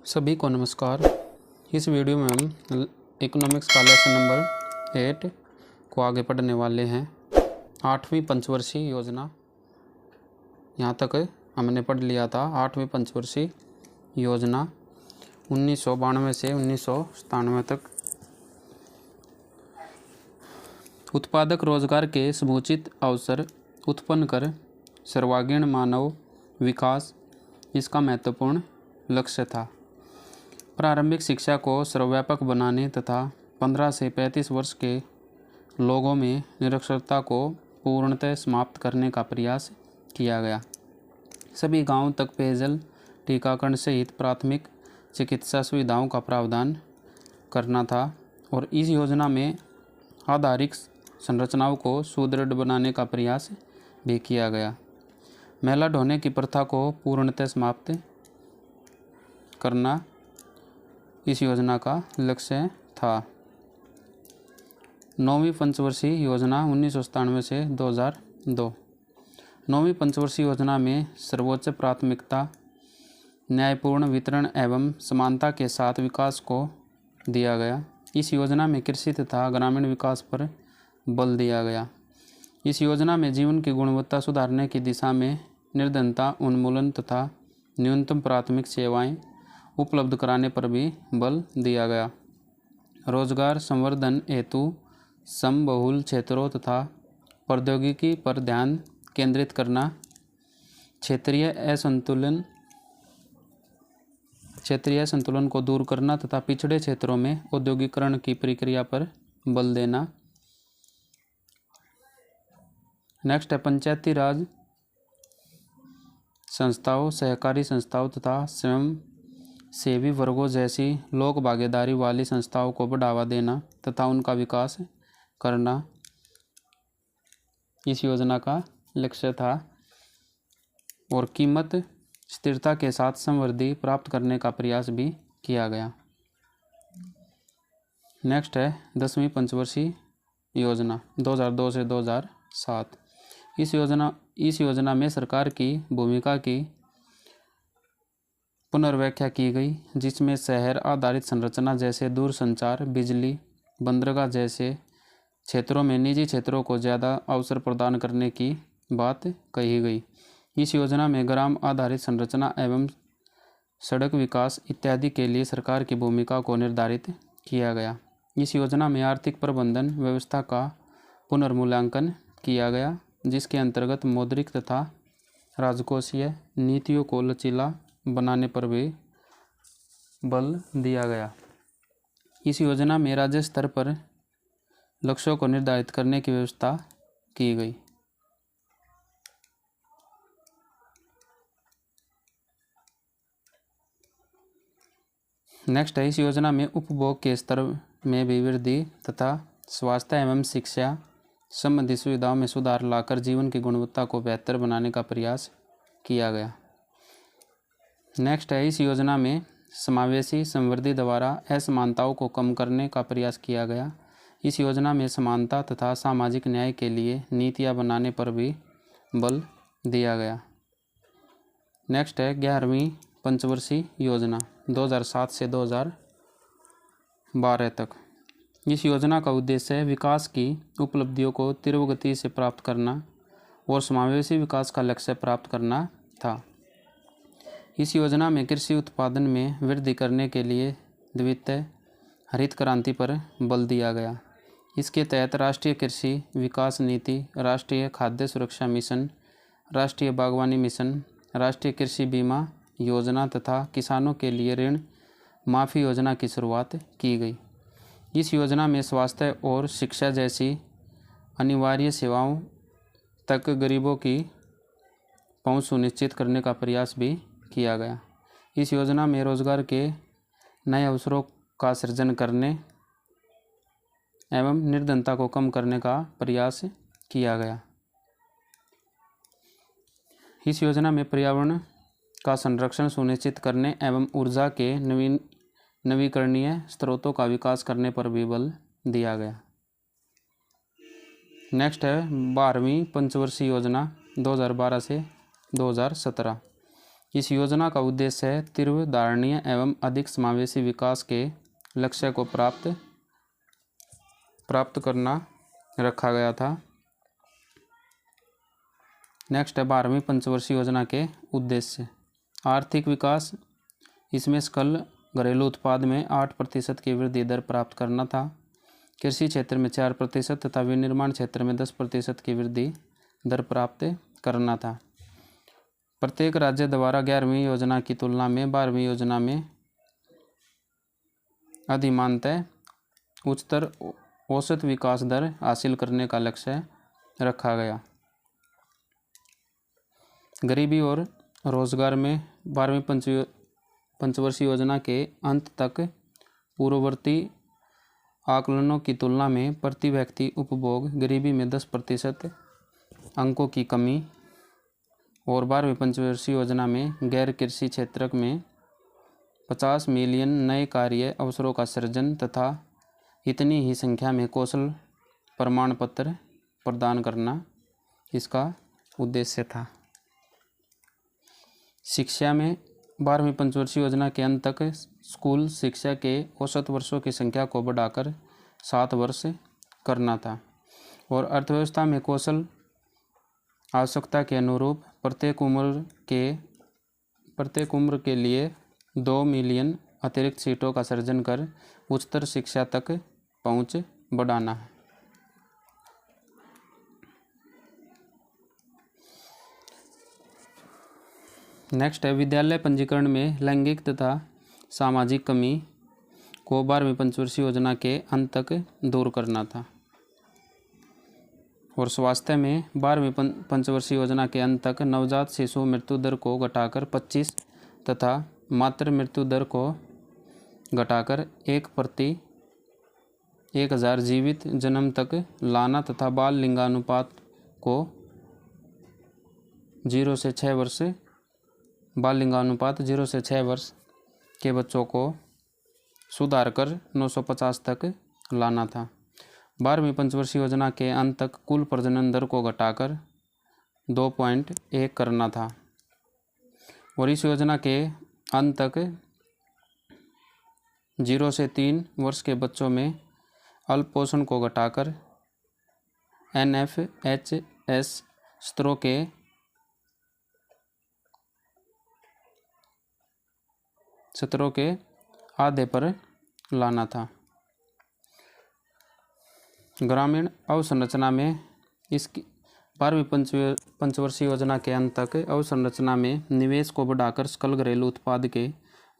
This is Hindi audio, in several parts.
सभी को नमस्कार। इस वीडियो में हम इकोनॉमिक्स का लेसन नंबर 8 को आगे पढ़ने वाले हैं। 8वीं पंचवर्षीय योजना, यहाँ तक हमने पढ़ लिया था। 8वीं पंचवर्षीय योजना 1992 से 1997 तक उत्पादक रोजगार के समुचित अवसर उत्पन्न कर सर्वांगीण मानव विकास इसका महत्वपूर्ण लक्ष्य था। प्रारंभिक शिक्षा को सर्वव्यापक बनाने तथा 15 से 35 वर्ष के लोगों में निरक्षरता को पूर्णतः समाप्त करने का प्रयास किया गया। सभी गांवों तक पेयजल, टीकाकरण सहित प्राथमिक चिकित्सा सुविधाओं का प्रावधान करना था और इस योजना में आधारिक संरचनाओं को सुदृढ़ बनाने का प्रयास भी किया गया। महिला ढोने की प्रथा को पूर्णतः समाप्त करना इस योजना का लक्ष्य था। 9वीं पंचवर्षीय योजना 1997 से 2002। 9वीं पंचवर्षीय योजना में सर्वोच्च प्राथमिकता न्यायपूर्ण वितरण एवं समानता के साथ विकास को दिया गया। इस योजना में कृषि तथा ग्रामीण विकास पर बल दिया गया। इस योजना में जीवन की गुणवत्ता सुधारने की दिशा में निर्धनता उन्मूलन तथा न्यूनतम प्राथमिक सेवाएं उपलब्ध कराने पर भी बल दिया गया। रोजगार संवर्धन हेतु समबहुल क्षेत्रों तथा प्रौद्योगिकी पर ध्यान केंद्रित करना, क्षेत्रीय असंतुलन को दूर करना तथा पिछड़े क्षेत्रों में औद्योगिकरण की प्रक्रिया पर बल देना। नेक्स्ट है पंचायती राज संस्थाओं, सहकारी संस्थाओं तथा स्वयं सेवी वर्गों जैसी लोक भागीदारी वाली संस्थाओं को बढ़ावा देना तथा उनका विकास करना इस योजना का लक्ष्य था। और कीमत स्थिरता के साथ समृद्धि प्राप्त करने का प्रयास भी किया गया। नेक्स्ट है 10वीं पंचवर्षीय योजना 2002 से 2007। इस योजना में सरकार की भूमिका की पुनर्व्याख्या की गई, जिसमें शहर आधारित संरचना जैसे दूरसंचार, बिजली, बंदरगाह जैसे क्षेत्रों में निजी क्षेत्रों को ज़्यादा अवसर प्रदान करने की बात कही गई। इस योजना में ग्राम आधारित संरचना एवं सड़क विकास इत्यादि के लिए सरकार की भूमिका को निर्धारित किया गया। इस योजना में आर्थिक प्रबंधन व्यवस्था का पुनर्मूल्यांकन किया गया, जिसके अंतर्गत मौद्रिक तथा राजकोषीय नीतियों को लचीला बनाने पर भी बल दिया गया। इस योजना में राज्य स्तर पर लक्ष्यों को निर्धारित करने की व्यवस्था की गई। नेक्स्ट है इस योजना में उपभोग के स्तर में भी वृद्धि तथा स्वास्थ्य एवं शिक्षा संबंधी सुविधाओं में सुधार लाकर जीवन की गुणवत्ता को बेहतर बनाने का प्रयास किया गया। नेक्स्ट है इस योजना में समावेशी समृद्धि द्वारा असमानताओं को कम करने का प्रयास किया गया। इस योजना में समानता तथा सामाजिक न्याय के लिए नीतियां बनाने पर भी बल दिया गया। नेक्स्ट है 11वीं पंचवर्षीय योजना 2007 से 2012 तक। इस योजना का उद्देश्य विकास की उपलब्धियों को तीव्र गति से प्राप्त करना और समावेशी विकास का लक्ष्य प्राप्त करना था। इस योजना में कृषि उत्पादन में वृद्धि करने के लिए द्वितीय हरित क्रांति पर बल दिया गया। इसके तहत राष्ट्रीय कृषि विकास नीति, राष्ट्रीय खाद्य सुरक्षा मिशन, राष्ट्रीय बागवानी मिशन, राष्ट्रीय कृषि बीमा योजना तथा किसानों के लिए ऋण माफ़ी योजना की शुरुआत की गई। इस योजना में स्वास्थ्य और शिक्षा जैसी अनिवार्य सेवाओं तक गरीबों की पहुंच सुनिश्चित करने का प्रयास भी किया गया। इस योजना में रोजगार के नए अवसरों का सृजन करने एवं निर्धनता को कम करने का प्रयास किया गया। इस योजना में पर्यावरण का संरक्षण सुनिश्चित करने एवं ऊर्जा के नवीकरणीय स्रोतों का विकास करने पर भी बल दिया गया। नेक्स्ट है 12वीं पंचवर्षीय योजना 2012 से 2017। इस योजना का उद्देश्य है तीव्र, धारणीय एवं अधिक समावेशी विकास के लक्ष्य को प्राप्त करना रखा गया था। नेक्स्ट है 12वीं पंचवर्षीय योजना के उद्देश्य। आर्थिक विकास, इसमें सकल घरेलू उत्पाद में 8% की वृद्धि दर प्राप्त करना था। कृषि क्षेत्र में 4% तथा विनिर्माण क्षेत्र में 10% की वृद्धि दर प्राप्त करना था। प्रत्येक राज्य द्वारा 11वीं योजना की तुलना में 12वीं योजना में अधिमानतः उच्चतर औसत विकास दर हासिल करने का लक्ष्य रखा गया। गरीबी और रोजगार में 12वीं पंचवर्षीय योजना के अंत तक पूर्ववर्ती आकलनों की तुलना में प्रति व्यक्ति उपभोग गरीबी में 10% अंकों की कमी और 12वीं पंचवर्षीय योजना में गैर कृषि क्षेत्र में 50 मिलियन नए कार्य अवसरों का सृजन तथा इतनी ही संख्या में कौशल प्रमाण पत्र प्रदान करना इसका उद्देश्य था। शिक्षा में 12वीं पंचवर्षीय योजना के अंत तक स्कूल शिक्षा के औसत वर्षों की संख्या को बढ़ाकर 7 वर्ष करना था और अर्थव्यवस्था में कौशल आवश्यकता के अनुरूप प्रत्येक उम्र के लिए 2 मिलियन अतिरिक्त सीटों का सृजन कर उच्चतर शिक्षा तक पहुंच बढ़ाना है। नेक्स्ट है विद्यालय पंजीकरण में लैंगिक तथा सामाजिक कमी को 12वीं पंचवर्षीय योजना के अंत तक दूर करना था और स्वास्थ्य में 12वीं पंचवर्षीय योजना के अंत तक नवजात शिशु मृत्यु दर को घटाकर 25 तथा मातृ मृत्यु दर को घटाकर 1 प्रति 1000 जीवित जन्म तक लाना तथा बाल लिंगानुपात को 0 से 6 वर्ष के बच्चों को सुधार कर 950 तक लाना था। 12वीं पंचवर्षीय योजना के अंत तक कुल प्रजनन दर को घटाकर 2.1 करना था और इस योजना के अंत तक 0 से 3 वर्ष के बच्चों में अल्प पोषण को घटाकर NFHS स्तरों के आधे पर लाना था। ग्रामीण अवसंरचना में इसकी 12वीं पंचवर्षीय योजना के अंत तक अवसंरचना में निवेश को बढ़ाकर सकल घरेलू उत्पाद के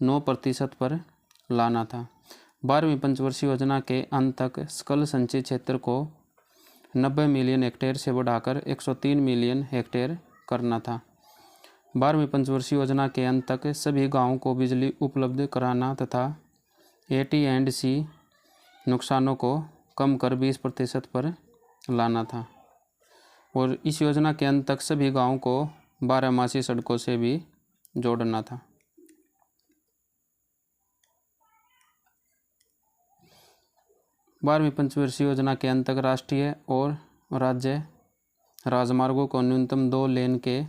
9% पर लाना था। 12वीं पंचवर्षीय योजना के अंत तक सकल संचित क्षेत्र को 90 मिलियन हेक्टेयर से बढ़ाकर 103 मिलियन हेक्टेयर करना था। 12वीं पंचवर्षीय योजना के अंत तक सभी गांवों को बिजली उपलब्ध कराना तथा AT&C नुकसानों को कम कर 20% पर लाना था और इस योजना के अंत तक सभी गांवों को 12मासी सड़कों से भी जोड़ना था। बारहवीं पंचवर्षीय योजना के अंत तक राष्ट्रीय और राज्य राजमार्गों को न्यूनतम 2 लेन के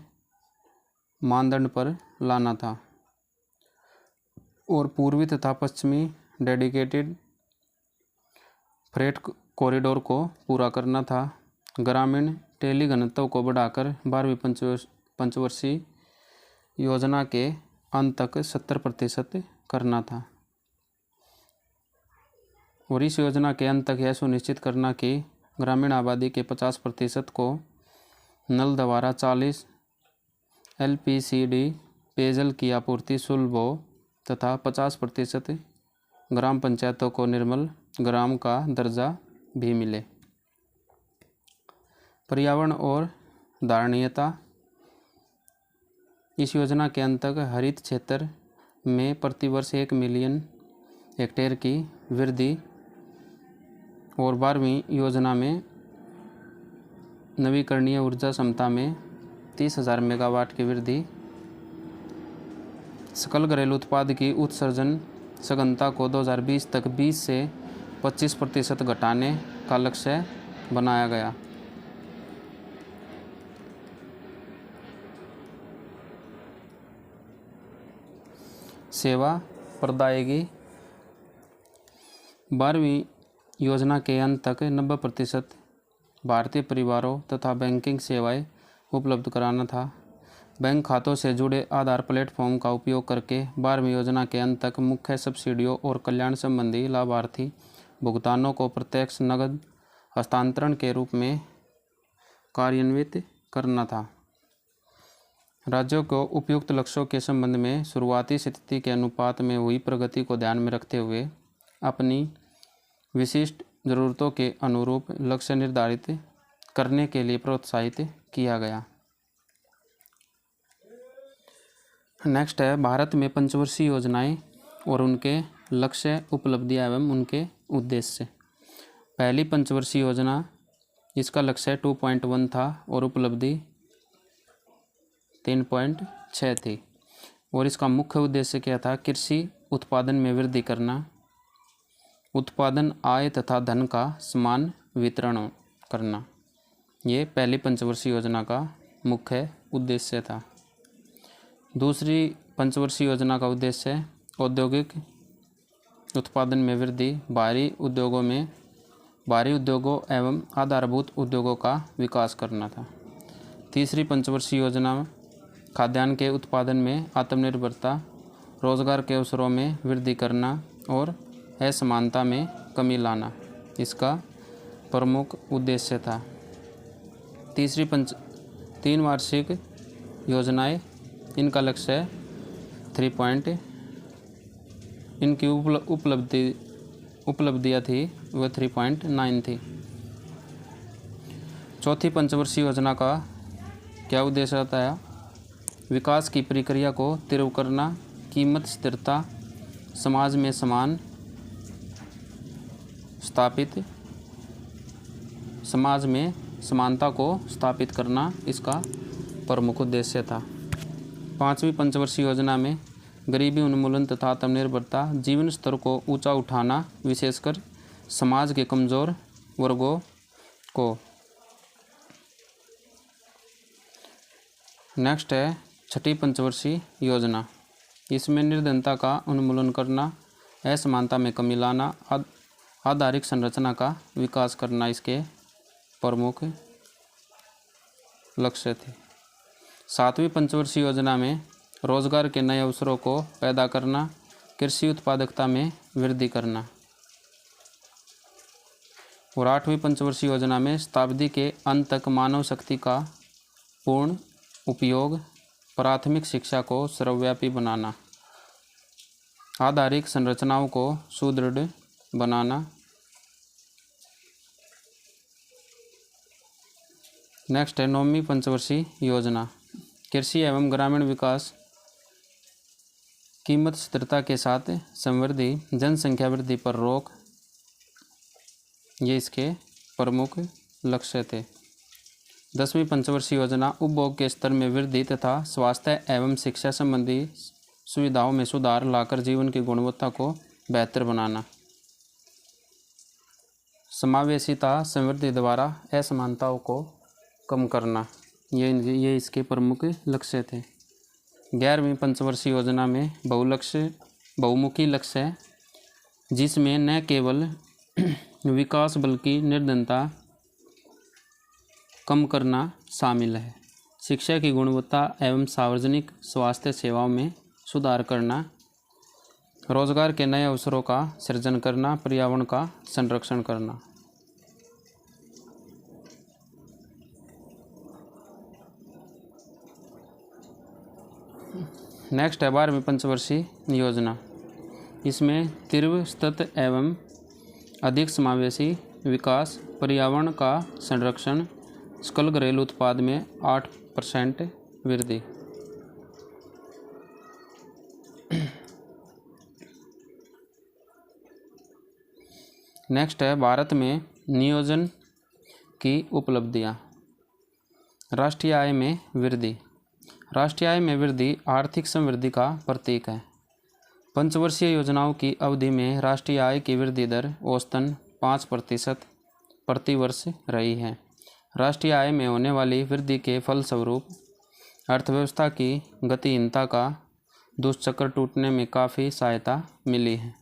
मानदंड पर लाना था और पूर्वी तथा पश्चिमी डेडिकेटेड फ्रेट कॉरिडोर को पूरा करना था। ग्रामीण टेली घनत्व को बढ़ाकर 12वीं पंचवर्षीय योजना के अंत तक 70% करना था और इस योजना के अंत तक यह सुनिश्चित करना कि ग्रामीण आबादी के 50% को नल द्वारा 40 LPCD पेयजल की आपूर्ति सुलभ हो तथा 50% ग्राम पंचायतों को निर्मल ग्राम का दर्जा भी मिले। पर्यावरण और धारणीयता, इस योजना के अंतर्गत हरित क्षेत्र में प्रतिवर्ष 1 मिलियन हेक्टेयर की वृद्धि और 12वीं योजना में नवीकरणीय ऊर्जा क्षमता में 30,000 मेगावाट की वृद्धि, सकल घरेलू उत्पाद की उत्सर्जन सघनता को 2020 तक 20 से 25% घटाने का लक्ष्य बनाया गया। सेवा प्रदायगी। 12वीं योजना के अंत तक 90% भारतीय परिवारों तथा बैंकिंग सेवाएं उपलब्ध कराना था। बैंक खातों से जुड़े आधार प्लेटफॉर्म का उपयोग करके 12वीं योजना के अंत तक मुख्य सब्सिडियों और कल्याण संबंधी लाभार्थी भुगतानों को प्रत्यक्ष नकद हस्तांतरण के रूप में कार्यान्वित करना था। राज्यों को उपयुक्त लक्ष्यों के संबंध में शुरुआती स्थिति के अनुपात में हुई प्रगति को ध्यान में रखते हुए अपनी विशिष्ट जरूरतों के अनुरूप लक्ष्य निर्धारित करने के लिए प्रोत्साहित किया गया। नेक्स्ट है भारत में पंचवर्षीय योजनाएं और उनके लक्ष्य, उपलब्धियां एवं उनके उद्देश्य। पहली पंचवर्षीय योजना, इसका लक्ष्य 2.1 था और उपलब्धि 3.6 थी और इसका मुख्य उद्देश्य क्या था? कृषि उत्पादन में वृद्धि करना, उत्पादन, आय तथा धन का समान वितरण करना। ये पहली पंचवर्षीय योजना का मुख्य उद्देश्य था। दूसरी पंचवर्षीय योजना का उद्देश्य औद्योगिक उत्पादन में वृद्धि, भारी उद्योगों एवं आधारभूत उद्योगों का विकास करना था। तीसरी पंचवर्षीय योजना खाद्यान्न के उत्पादन में आत्मनिर्भरता, रोजगार के अवसरों में वृद्धि करना और असमानता में कमी लाना, इसका प्रमुख उद्देश्य था। तीन वार्षिक योजनाएं, इनका लक्ष्य 3 इनकी उपलब्धियां थी वह 3.9 थी। चौथी पंचवर्षीय योजना का क्या उद्देश्य होता है? विकास की प्रक्रिया को तीव्र करना, कीमत स्थिरता, समाज में समानता को स्थापित करना, इसका प्रमुख उद्देश्य था। पांचवी पंचवर्षीय योजना में गरीबी उन्मूलन तथा आत्मनिर्भरता, जीवन स्तर को ऊंचा उठाना, विशेषकर समाज के कमजोर वर्गों को। नेक्स्ट है छठी पंचवर्षीय योजना। इसमें निर्धनता का उन्मूलन करना, असमानता में कमी लाना, आधारिक संरचना का विकास करना, इसके प्रमुख लक्ष्य थे। सातवीं पंचवर्षीय योजना में रोजगार के नए अवसरों को पैदा करना, कृषि उत्पादकता में वृद्धि करना। और आठवीं पंचवर्षीय योजना में शताब्दी के अंत तक मानव शक्ति का पूर्ण उपयोग, प्राथमिक शिक्षा को सर्वव्यापी बनाना, आधारिक संरचनाओं को सुदृढ़ बनाना। नेक्स्ट है नौवीं पंचवर्षीय योजना। कृषि एवं ग्रामीण विकास, कीमत स्थिरता के साथ समृद्धि, जनसंख्या वृद्धि पर रोक, ये इसके प्रमुख लक्ष्य थे। 10वीं पंचवर्षीय योजना उपभोग के स्तर में वृद्धि तथा स्वास्थ्य एवं शिक्षा संबंधी सुविधाओं में सुधार लाकर जीवन की गुणवत्ता को बेहतर बनाना। समावेशिता समृद्धि द्वारा असमानताओं को कम करना, ये इसके प्रमुख लक्ष्य थे। 11वीं पंचवर्षीय योजना में बहुमुखी लक्ष्य है, जिसमें न केवल विकास बल्कि निर्धनता कम करना शामिल है, शिक्षा की गुणवत्ता एवं सार्वजनिक स्वास्थ्य सेवाओं में सुधार करना, रोजगार के नए अवसरों का सृजन करना, पर्यावरण का संरक्षण करना। नेक्स्ट है 12वीं पंचवर्षीय योजना। इसमें तीव्र सतत एवं अधिक समावेशी विकास, पर्यावरण का संरक्षण, सकल घरेलू उत्पाद में 8% वृद्धि। नेक्स्ट है भारत में नियोजन की उपलब्धियां। राष्ट्रीय आय में वृद्धि। राष्ट्रीय आय में वृद्धि आर्थिक समृद्धि का प्रतीक है। पंचवर्षीय योजनाओं की अवधि में राष्ट्रीय आय की वृद्धि दर औसतन 5% प्रति वर्ष रही है। राष्ट्रीय आय में होने वाली वृद्धि के फलस्वरूप अर्थव्यवस्था की गतिहीनता का दुष्चक्र टूटने में काफ़ी सहायता मिली है।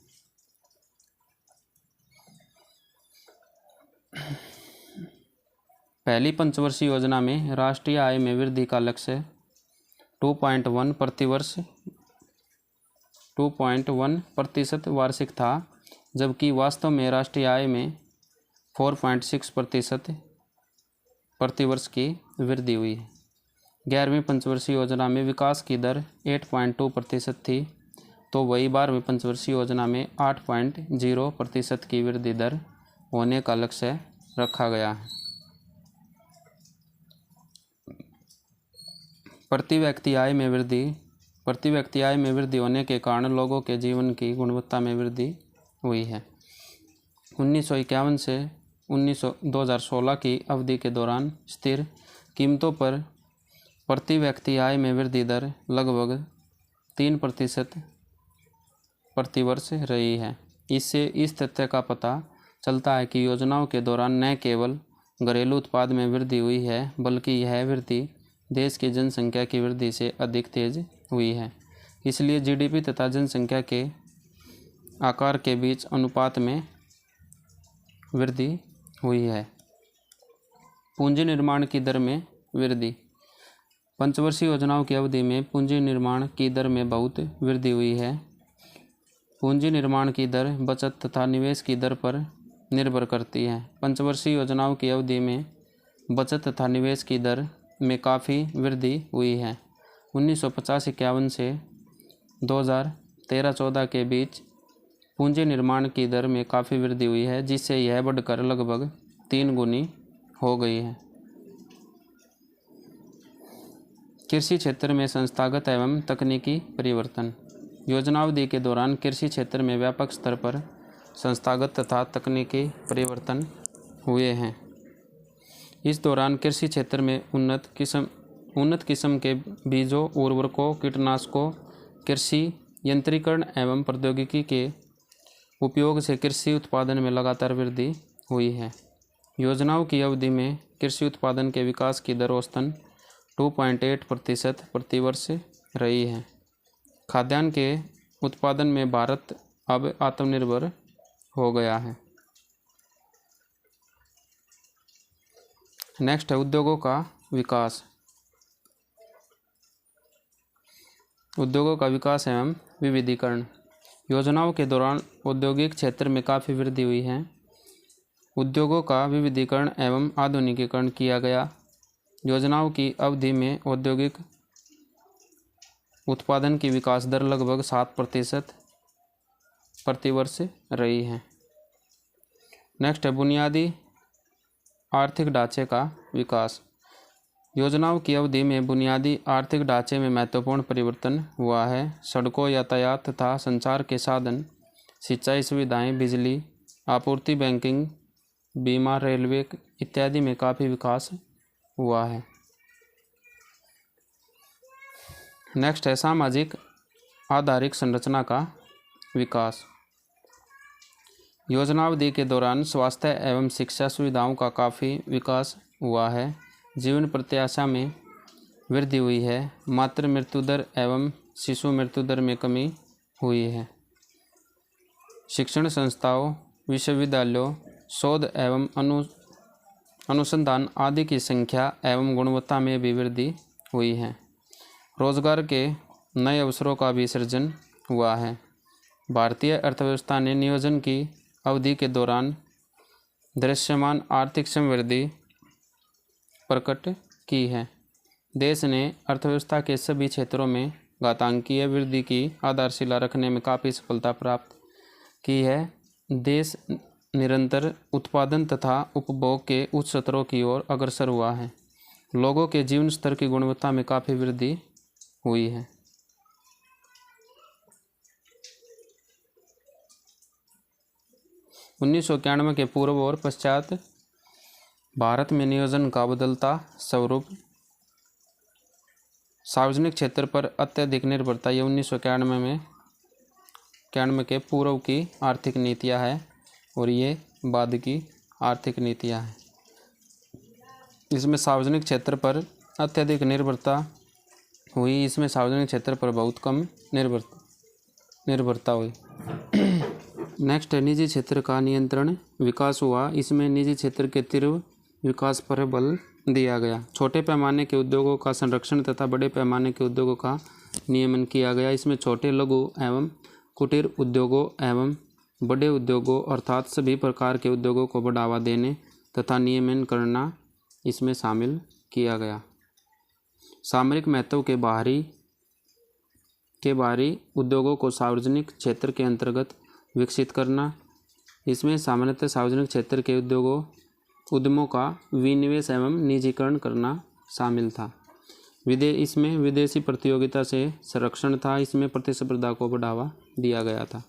पहली पंचवर्षीय योजना में राष्ट्रीय आय में वृद्धि का लक्ष्य 2.1% वार्षिक था, जबकि वास्तव में राष्ट्रीय आय में 4.6% प्रतिवर्ष की वृद्धि हुई है। 11वीं पंचवर्षीय योजना में विकास की दर 8.2% थी, तो वही 12वीं पंचवर्षीय योजना में 8.0% की वृद्धि दर होने का लक्ष्य रखा गया है। प्रति व्यक्ति आय में वृद्धि होने के कारण लोगों के जीवन की गुणवत्ता में वृद्धि हुई है। 1951 से 2016 की अवधि के दौरान स्थिर कीमतों पर प्रति व्यक्ति आय में वृद्धि दर लगभग 3% प्रतिवर्ष रही है। इससे इस तथ्य का पता चलता है कि योजनाओं के दौरान न केवल घरेलू उत्पाद में वृद्धि हुई है, बल्कि यह वृद्धि देश की जनसंख्या की वृद्धि से अधिक तेज हुई है। इसलिए जीडीपी तथा जनसंख्या के आकार के बीच अनुपात में वृद्धि हुई है। पूंजी निर्माण की दर में वृद्धि। पंचवर्षीय योजनाओं की अवधि में पूंजी निर्माण की दर में बहुत वृद्धि हुई है। पूंजी निर्माण की दर बचत तथा निवेश की दर पर निर्भर करती है। पंचवर्षीय योजनाओं की अवधि में बचत तथा निवेश की दर में काफ़ी वृद्धि हुई है। 1950-51 से 2013-14 के बीच पूंजी निर्माण की दर में काफ़ी वृद्धि हुई है, जिससे यह बढ़कर लगभग 3 गुनी हो गई है। कृषि क्षेत्र में संस्थागत एवं तकनीकी परिवर्तन। योजनावधि के दौरान कृषि क्षेत्र में व्यापक स्तर पर संस्थागत तथा तकनीकी परिवर्तन हुए हैं। इस दौरान कृषि क्षेत्र में उन्नत किस्म के बीजों, उर्वरकों, कीटनाशकों, कृषि यंत्रीकरण एवं प्रौद्योगिकी के उपयोग से कृषि उत्पादन में लगातार वृद्धि हुई है। योजनाओं की अवधि में कृषि उत्पादन के विकास की दर औसतन 2.8% प्रतिवर्ष रही है। खाद्यान्न के उत्पादन में भारत अब आत्मनिर्भर हो गया है। नेक्स्ट है उद्योगों का विकास। उद्योगों का विकास एवं विविधीकरण। योजनाओं के दौरान औद्योगिक क्षेत्र में काफ़ी वृद्धि हुई है। उद्योगों का विविधीकरण एवं आधुनिकीकरण किया गया। योजनाओं की अवधि में औद्योगिक उत्पादन की विकास दर लगभग 7% प्रतिवर्ष रही है। नेक्स्ट है बुनियादी आर्थिक ढांचे का विकास। योजनाओं की अवधि में बुनियादी आर्थिक ढांचे में महत्वपूर्ण परिवर्तन हुआ है। सड़कों, यातायात तथा संचार के साधन, सिंचाई सुविधाएं, बिजली आपूर्ति, बैंकिंग, बीमा, रेलवे इत्यादि में काफ़ी विकास हुआ है। नेक्स्ट है सामाजिक आधारिक संरचना का विकास। योजनावधि के दौरान स्वास्थ्य एवं शिक्षा सुविधाओं का काफ़ी विकास हुआ है। जीवन प्रत्याशा में वृद्धि हुई है। मातृ मृत्यु दर एवं शिशु मृत्यु दर में कमी हुई है। शिक्षण संस्थाओं, विश्वविद्यालयों, शोध एवं अनुसंधान आदि की संख्या एवं गुणवत्ता में भी वृद्धि हुई है। रोजगार के नए अवसरों का भी सृजन हुआ है। भारतीय अर्थव्यवस्था ने नियोजन की अवधि के दौरान दृश्यमान आर्थिक समृद्धि प्रकट की है। देश ने अर्थव्यवस्था के सभी क्षेत्रों में घातांकीय वृद्धि की आधारशिला रखने में काफ़ी सफलता प्राप्त की है। देश निरंतर उत्पादन तथा उपभोग के उच्च स्तरों की ओर अग्रसर हुआ है। लोगों के जीवन स्तर की गुणवत्ता में काफ़ी वृद्धि हुई है। उन्नीस सौ 91 के पूर्व और पश्चात भारत में नियोजन का बदलता स्वरूप। सार्वजनिक क्षेत्र पर अत्यधिक निर्भरता ये 1991 के पूर्व की आर्थिक नीतियां है और ये बाद की आर्थिक नीतियां हैं। इसमें सार्वजनिक क्षेत्र पर अत्यधिक निर्भरता हुई। इसमें सार्वजनिक क्षेत्र पर बहुत कम निर्भरता हुई। नेक्स्ट है निजी क्षेत्र का नियंत्रण विकास हुआ। इसमें निजी क्षेत्र के तीव्र विकास पर बल दिया गया। छोटे पैमाने के उद्योगों का संरक्षण तथा बड़े पैमाने के उद्योगों का नियमन किया गया। इसमें छोटे लघु एवं कुटीर उद्योगों एवं बड़े उद्योगों अर्थात सभी प्रकार के उद्योगों को बढ़ावा देने तथा नियमन करना इसमें शामिल किया गया। सामरिक महत्व के बाहरी उद्योगों को सार्वजनिक क्षेत्र के अंतर्गत विकसित करना। इसमें सामान्यतः सार्वजनिक क्षेत्र के उद्यमों का विनिवेश एवं निजीकरण करना शामिल था। इसमें विदेशी प्रतियोगिता से संरक्षण था। इसमें प्रतिस्पर्धा को बढ़ावा दिया गया था।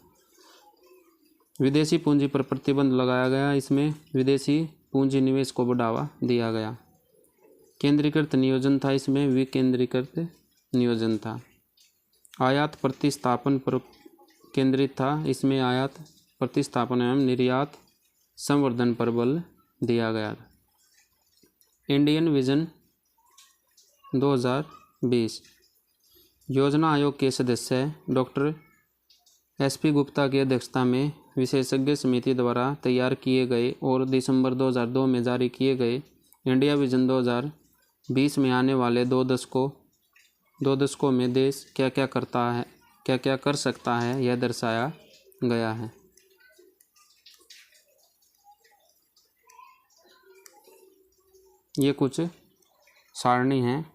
विदेशी पूंजी पर प्रतिबंध लगाया गया। इसमें विदेशी पूंजी निवेश को बढ़ावा दिया गया। केंद्रीकृत नियोजन था। इसमें विकेंद्रीकृत नियोजन था। आयात प्रतिस्थापन पर केंद्रित था। इसमें आयात प्रतिस्थापन एवं निर्यात संवर्धन पर बल दिया गया। इंडियन विजन 2020 योजना आयोग के सदस्य डॉक्टर SP गुप्ता की अध्यक्षता में विशेषज्ञ समिति द्वारा तैयार किए गए और दिसंबर 2002 में जारी किए गए इंडिया विजन 2020 में आने वाले दो दशकों में देश क्या क्या कर सकता है यह दर्शाया गया है। ये कुछ सारणी हैं।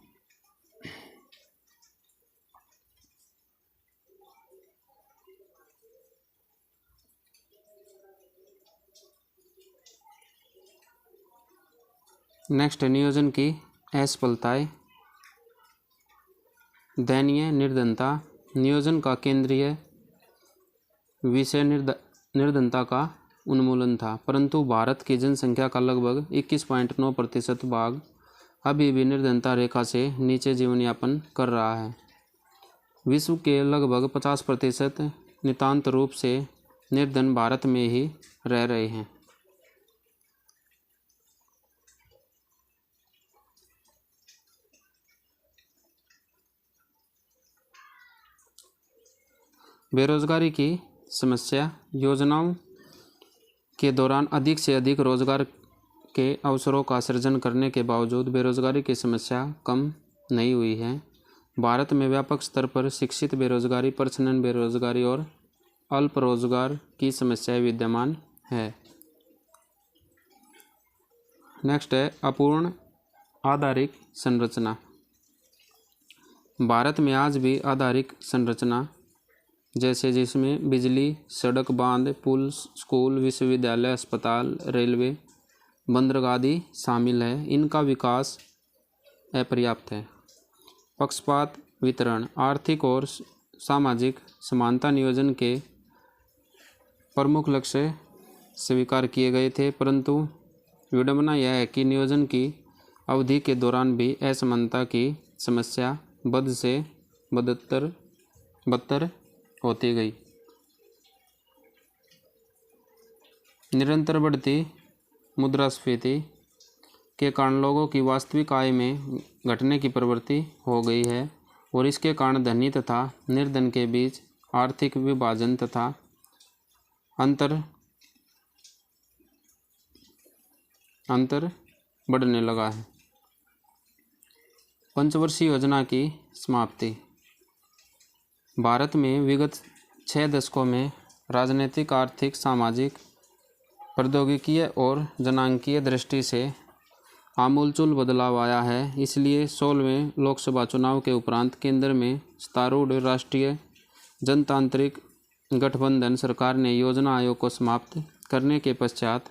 नेक्स्ट नियोजन की असफलताएं। दयनीय निर्धनता। नियोजन का केंद्रीय विषय निर्धनता का उन्मूलन था, परंतु भारत की जनसंख्या का लगभग 21.9% भाग अभी भी निर्धनता रेखा से नीचे जीवन यापन कर रहा है। विश्व के लगभग 50% नितांत रूप से निर्धन भारत में ही रह रहे हैं। बेरोजगारी की समस्या। योजनाओं के दौरान अधिक से अधिक रोजगार के अवसरों का सृजन करने के बावजूद बेरोजगारी की समस्या कम नहीं हुई है। भारत में व्यापक स्तर पर शिक्षित बेरोजगारी, प्रच्छन्न बेरोजगारी और अल्प रोजगार की समस्याएं विद्यमान है। नेक्स्ट है अपूर्ण आधारिक संरचना। भारत में आज भी आधारिक संरचना जैसे जिसमें बिजली, सड़क, बांध, पुल, स्कूल, विश्वविद्यालय, अस्पताल, रेलवे, बंदरगाह आदि शामिल है। इनका विकास अपर्याप्त है। पक्षपात वितरण। आर्थिक और सामाजिक समानता नियोजन के प्रमुख लक्ष्य स्वीकार किए गए थे, परंतु विडंबना यह है कि नियोजन की अवधि के दौरान भी असमानता की समस्या बद से बदतर होती गई। निरंतर बढ़ती मुद्रास्फीति के कारण लोगों की वास्तविक आय में घटने की प्रवृत्ति हो गई है और इसके कारण धनी तथा निर्धन के बीच आर्थिक विभाजन तथा अंतर बढ़ने लगा है। पंचवर्षीय योजना की समाप्ति। भारत में विगत 6 दशकों में राजनीतिक, आर्थिक, सामाजिक, प्रौद्योगिकीय और जनांकीय दृष्टि से आमूलचूल बदलाव आया है। इसलिए 16वें लोकसभा चुनाव के उपरांत केंद्र में सत्तारूढ़ राष्ट्रीय जनतांत्रिक गठबंधन सरकार ने योजना आयोग को समाप्त करने के पश्चात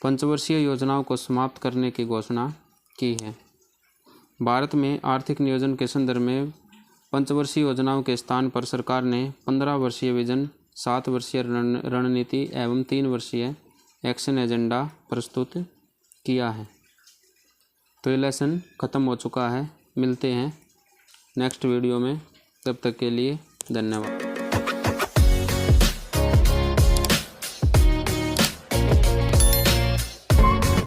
पंचवर्षीय योजनाओं को समाप्त करने की घोषणा की है। भारत में आर्थिक नियोजन के संदर्भ में पंचवर्षीय योजनाओं के स्थान पर सरकार ने 15 वर्षीय विजन, 7 वर्षीय रणनीति एवं 3 वर्षीय एक्शन एजेंडा प्रस्तुत किया है। तो ये लेसन ख़त्म हो चुका है। मिलते हैं नेक्स्ट वीडियो में, तब तक के लिए धन्यवाद।